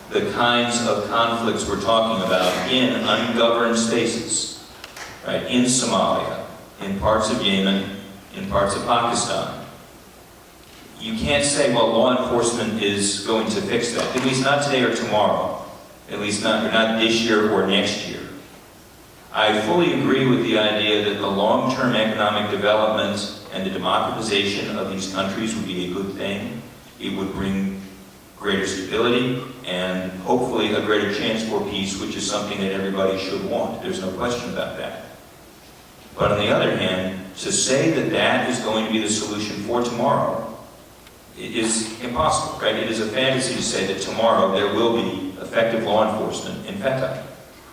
the kinds of conflicts we're talking about in ungoverned spaces, right? In Somalia, in parts of Yemen, in parts of Pakistan. You can't say, well, law enforcement is going to fix that, at least not today or tomorrow, at least not this year or next year. I fully agree with the idea that the long-term economic development and the democratization of these countries would be a good thing. It would bring greater stability and hopefully a greater chance for peace, which is something that everybody should want. There's no question about that. But on the other hand, to say that that is going to be the solution for tomorrow is impossible, right? It is a fantasy to say that tomorrow there will be effective law enforcement in Feta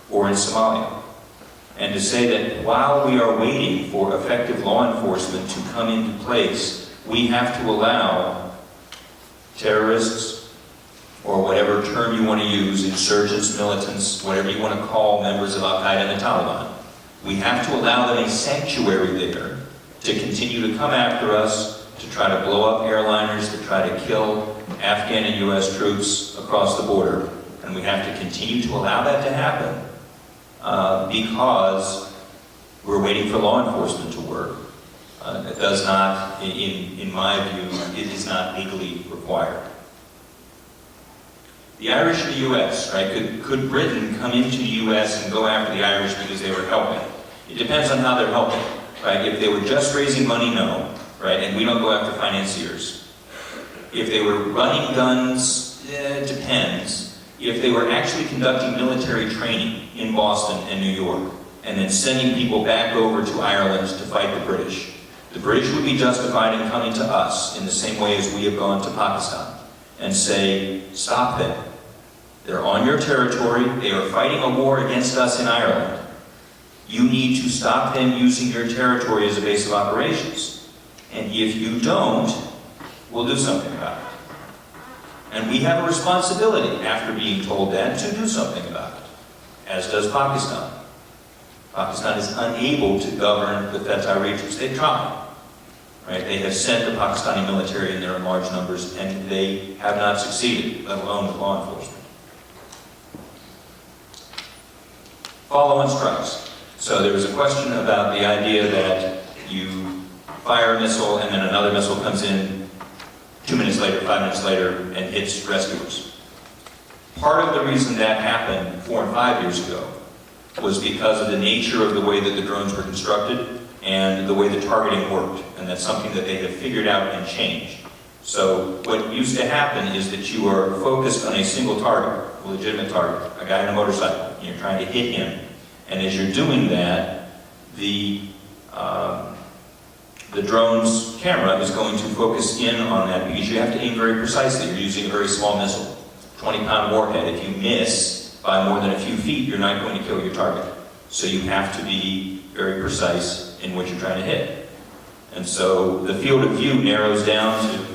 or in Somalia. And to say that while we are waiting for effective law enforcement to come into place, we have to allow terrorists, or whatever term you want to use, insurgents, militants, whatever you want to call members of Al-Qaeda and the Taliban, we have to allow them a sanctuary there to continue to come after us, to try to blow up airliners, to try to kill Afghan and U.S. troops across the border. And we have to continue to allow that to happen because we're waiting for law enforcement to work. It does not, in my view, it is not legally required. The Irish and the U.S., right? Could Britain come into the U.S. and go after the Irish because they were helping? It depends on how they're helping, right? If they were just raising money, no, right? And we don't go after financiers. If they were running guns, it depends. If they were actually conducting military training in Boston and New York, and then sending people back over to Ireland to fight the British would be justified in coming to us in the same way as we have gone to Pakistan and say, stop them. They're on your territory. They are fighting a war against us in Ireland. You need to stop them using your territory as a base of operations. And if you don't, we'll do something about it. And we have a responsibility, after being told that, to do something about it, as does Pakistan. Pakistan is unable to govern the Feta regions. They try. Right? They have sent the Pakistani military in there in large numbers, and they have not succeeded, let alone with law enforcement. Follow-on strikes. So there was a question about the idea that you fire a missile and then another missile comes in 2 minutes later, 5 minutes later, and hits rescuers. Part of the reason that happened 4 and 5 years ago was because of the nature of the way that the drones were constructed and the way the targeting worked. And that's something that they have figured out and changed. So what used to happen is that you are focused on a single target, a legitimate target, a guy on a motorcycle, and you're trying to hit him. And as you're doing that, the drone's camera is going to focus in on that because you have to aim very precisely. You're using a very small missile, 20-pound warhead. If you miss by more than a few feet, you're not going to kill your target. So you have to be very precise in what you're trying to hit. And so the field of view narrows down to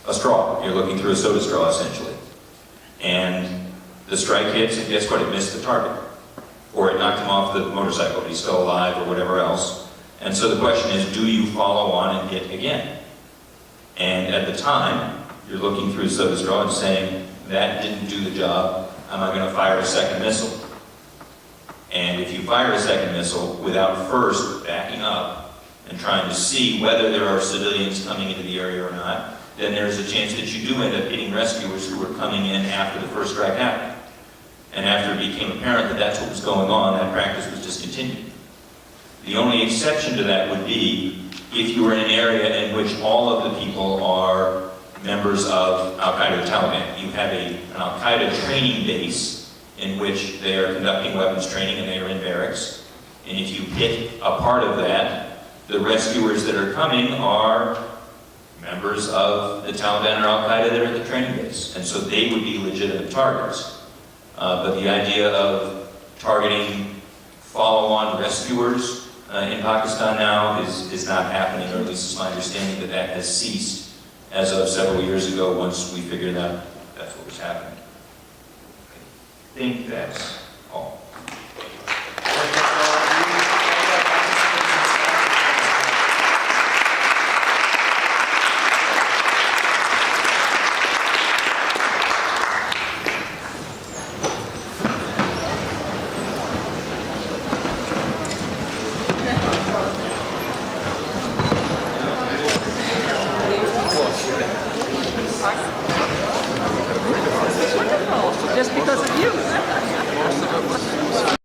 a straw. You're looking through a soda straw, essentially. And the strike hits, and guess what? It missed the target. Or it knocked him off the motorcycle, but he's still alive, or whatever else. And so the question is, do you follow on and hit again? And at the time, you're looking through a soda straw and saying, that didn't do the job, am I going to fire a second missile? And if you fire a second missile without first backing up and trying to see whether there are civilians coming into the area or not, then there's a chance that you do end up hitting rescuers who were coming in after the first strike happened. And after it became apparent that that's what was going on, that practice was discontinued. The only exception to that would be if you were in an area in which all of the people are members of Al-Qaeda or Taliban. You have an Al-Qaeda training base in which they are conducting weapons training and they are in barracks. And if you hit a part of that, the rescuers that are coming are members of the Taliban or Al-Qaeda that are at the training base. And so they would be legitimate targets. But the idea of targeting follow-on rescuers in Pakistan now is not happening, or at least it's my understanding that that has ceased as of several years ago once we figured out that's what was happening. I think that's